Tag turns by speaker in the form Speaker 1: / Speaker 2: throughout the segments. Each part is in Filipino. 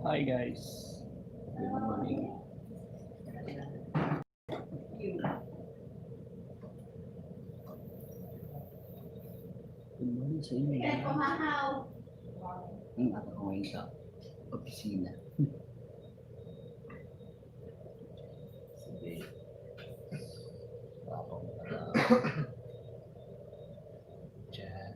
Speaker 1: Hi guys. Good morning. Good morning sa inyo. Ang ako ngayon sa opisina. Sige. Diyan.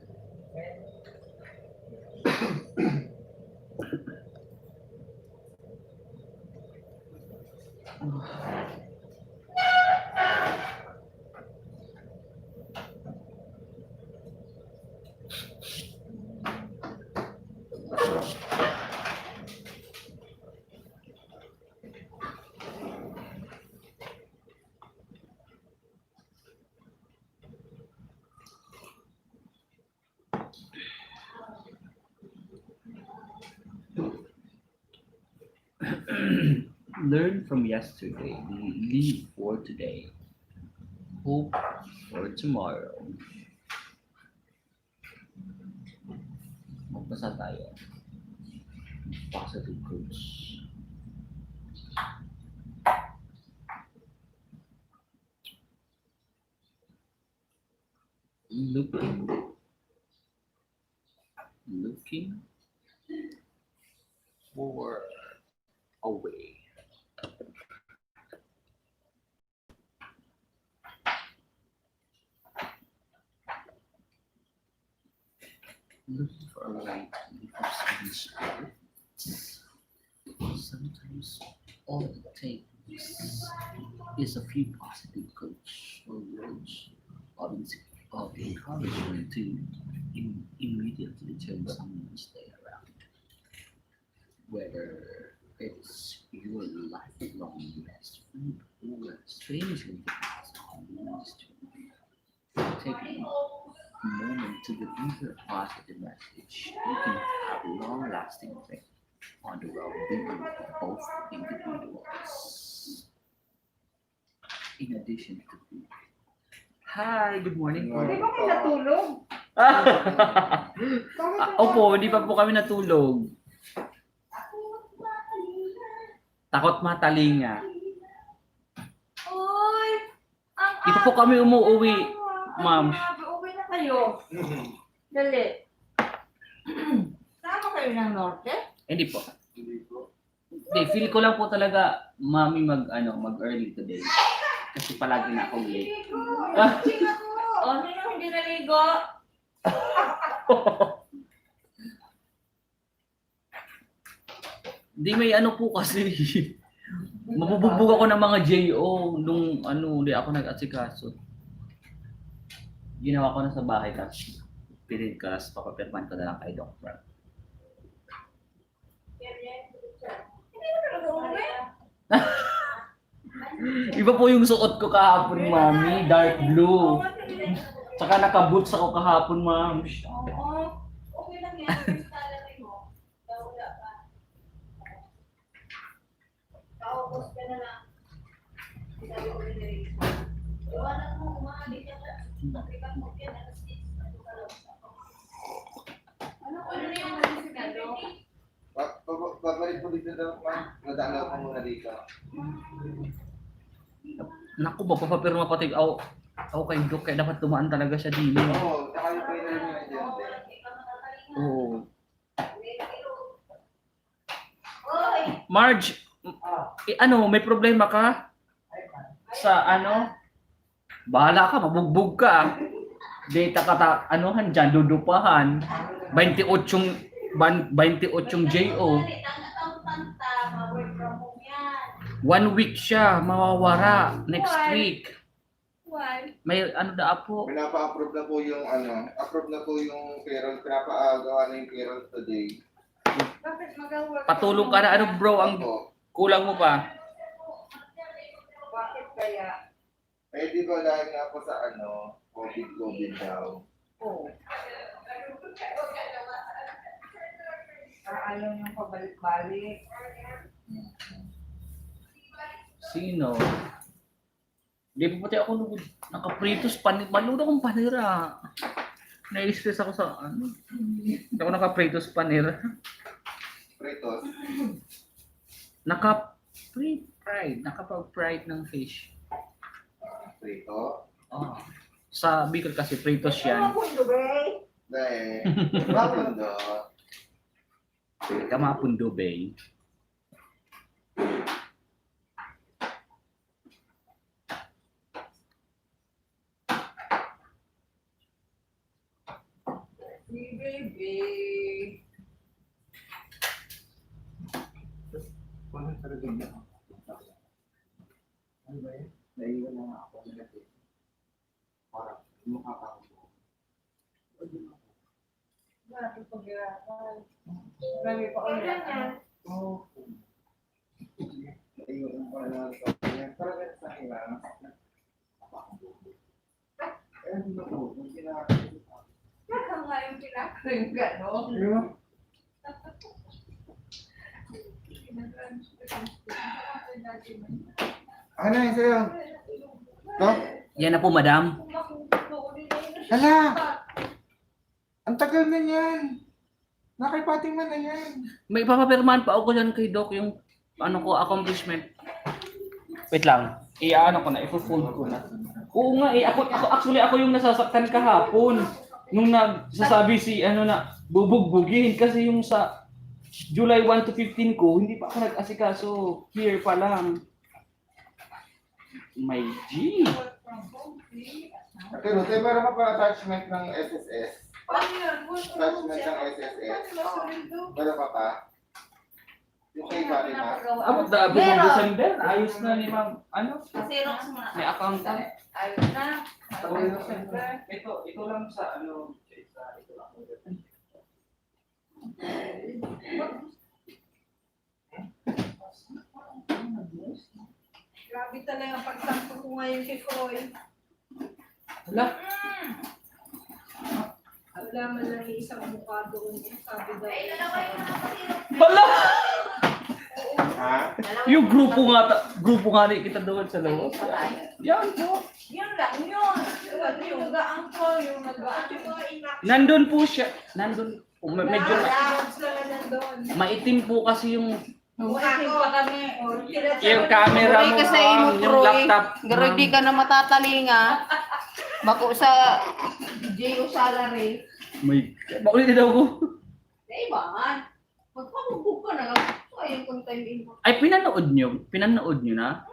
Speaker 1: Learn from yesterday, live for today, hope for tomorrow. Magbasa tayo. Positive quotes. Looking for a way. Looking for a way to live for someone's spirit. Sometimes all it takes is a few positive quotes or words of encouragement to immediately turn someone's day around. Whether it's your lifelong best friend or a stranger you pass on the street, take a moment to deliver a positive message. You can have a long-lasting effect on the well-being of both individuals. In addition to Hi, good morning po.
Speaker 2: Hindi ba kayo natulog?
Speaker 1: Opo, hindi pa po kami natulog. Takot matalinga.
Speaker 2: Oy!
Speaker 1: Ito po kami umuwi, ma'am.
Speaker 2: Uwi na kayo. Dali. Sama kayo ng norte?
Speaker 1: Hindi po. Hindi, feel ko lang po talaga, mami, mag-early today. Kasi palagi na ako late.
Speaker 2: O, sino hindi naligo?
Speaker 1: Hindi, may ano po kasi. Mabubugbog ako ng mga JO nung hindi ako nag-asikaso. Ginawa ko na sa bahay kasi pilit ka, papapirman ko na lang kay Doc Frank.
Speaker 2: Hindi na talaga uwi?
Speaker 1: Iba po yung suot ko kahapon, mami. Dark blue. Tsaka naka-boots ako kahapon, ma'am.
Speaker 2: Oo. Okay lang yan. Salary mo. Wala pa. Kaupos ka na lang. Sabi ko rin narinig. Iwanan mo, umahali ka na. Takipan mo yan. Ano na yung nalisigado?
Speaker 3: Babalik po dito daw, ma'am. Nadalaw ko muna dito.
Speaker 1: Naku, papapirma pati ako kay Doc, kaya dapat tumaan talaga siya din.
Speaker 3: Oo, saka yung pwede rin yun dyan.
Speaker 1: Oo.
Speaker 2: Oy!
Speaker 1: Marge, may problema ka? Sa Bahala ka, mabugbog ka. Data ka dyan, dudupahan. 28 JO. 1 week siya, mawawara next week.
Speaker 2: Why?
Speaker 1: May po.
Speaker 3: Pinapa-approve na po yung approve na po yung payroll, pinapa-gawa na yung payroll today.
Speaker 2: Bakit magawa?
Speaker 1: Patulong ka na bro, ang
Speaker 3: Opo.
Speaker 1: kulang mo pa.
Speaker 2: Bakit kaya?
Speaker 3: Eh di ba dahil nga po sa COVID daw.
Speaker 2: Oo. Ayaw niyong pabalik-balik.
Speaker 1: Sino? Hindi po pati ako naka-pritos maluto akong panira. Na-stress ako sa Hindi ako naka-pritos panira.
Speaker 3: Pritos.
Speaker 1: Naka-fried. Nakapag-fried ng fish.
Speaker 3: Prito.
Speaker 1: Oh. Sa Bicol kasi fritos yan.
Speaker 3: Dahil, mapundo.
Speaker 1: Kamapundo Bay.
Speaker 2: Baby.
Speaker 3: Ano talaga niya? Ano ba yun? Naiwan na nga ako negative. Parang, mukha ka ako.
Speaker 2: Bakit paghirapan? Marami pa ako yan.
Speaker 3: Oo. Naiwan pa na sa kanya. Parang sa akin lang. Eh, hindi na po. Kung kinakain.
Speaker 2: Kaya nga yung pinakain ka, no?
Speaker 3: Ano? Ano yun sa'yo? No?
Speaker 1: Yan na po, madam.
Speaker 3: Hala! Ang tagal na yan. Nakipating man na yan.
Speaker 1: May papapirmahan pa ako dyan kay Doc yung ano ko, accomplishment. Wait lang. I-ano ko na, i-fold ko na. Oo nga eh, ako yung nasasaktan kahapon. Nung nagsasabi si ano na bubugbugin kasi yung sa July 1 to 15 ko, hindi pa ako nag-asikaso. Here pa lang. My G.
Speaker 3: Okay, Ruth, meron ka pa attachment ng SSS?
Speaker 2: Paano yun?
Speaker 3: Attachment ng SSS? Meron ka pa? Yung kay Bali na?
Speaker 1: Abot na abot ng December. Ayos na ni ma'am. Ano?
Speaker 2: Xerox mo na.
Speaker 1: May accountant.
Speaker 2: Ayos na.
Speaker 1: Ito lang sa ano. Ito lang.
Speaker 2: Grabe talaga ang pagtampo ko ngayon kay Koy.
Speaker 1: Hala.
Speaker 2: Wala man lang yung isang mukha doon. Sabi daw. Ay, dalawa yung
Speaker 1: Hala!
Speaker 3: Ha?
Speaker 1: Yung grupo nga rin kita doon sa loob. Yan po.
Speaker 2: Yun lang yun. Yung nag-aangkol, yung nag-aangkol.
Speaker 1: Nandun po siya. Nandun. Medyo maitim po kasi yung yung camera mo,
Speaker 4: Kasi
Speaker 1: ma'am, yung laptop.
Speaker 4: Pero di ka na matatalinga. Bako sa J.O. salary.
Speaker 1: May, maulit daw ko.
Speaker 4: Ibahan. Magpapabuk ka na lang. So, ayun kung time in.
Speaker 1: Ay, pinanood nyo na?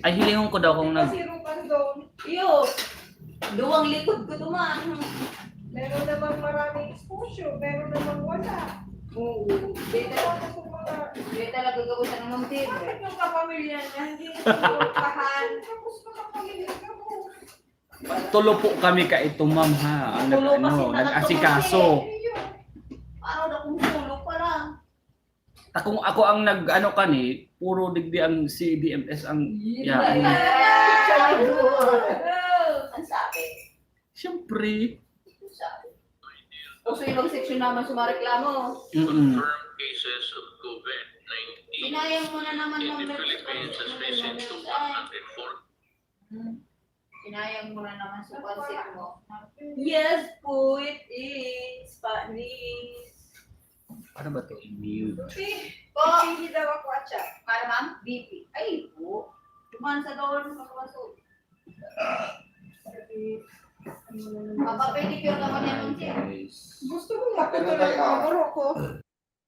Speaker 1: Ay, hilingon ko daw kung
Speaker 4: Iyo. Duwang likod ko dumaan.
Speaker 2: Meron namang maraming exposure, meron namang wala.
Speaker 4: Oo. Di talaga gabutan ng muntir.
Speaker 2: Bakit yung kapamilya niya, hindi nagpapakahan? Tapos kapamilya ka mo.
Speaker 1: tulo po kami ka ito, ma'am, ha. Ang
Speaker 4: Tulo kasi
Speaker 1: nag-asikaso.
Speaker 4: Araw na kung tulog pa lang.
Speaker 1: Ako ang nag-ano kani, puro digdi ang CDMS ang yan.
Speaker 4: Ang sabi.
Speaker 1: Siyempre.
Speaker 4: Ang sabi. O sa ibang section naman sumareklamo.
Speaker 5: Cases of COVID-19
Speaker 4: Sinayang mo na naman
Speaker 5: in the Philippines has risen to 104.
Speaker 4: Sinayang mo na naman sa pansit mo.
Speaker 2: Yes po, it is Spanish.
Speaker 1: Ano ba to? Immune.
Speaker 4: Po,
Speaker 2: Hindi daw ako atsa.
Speaker 4: para ma'am, BP. Ay po. Duman sa doon sa kawaso. Papapedicure naman yan ng
Speaker 1: Guys.
Speaker 2: Gusto mo maputol ang kamuro ko.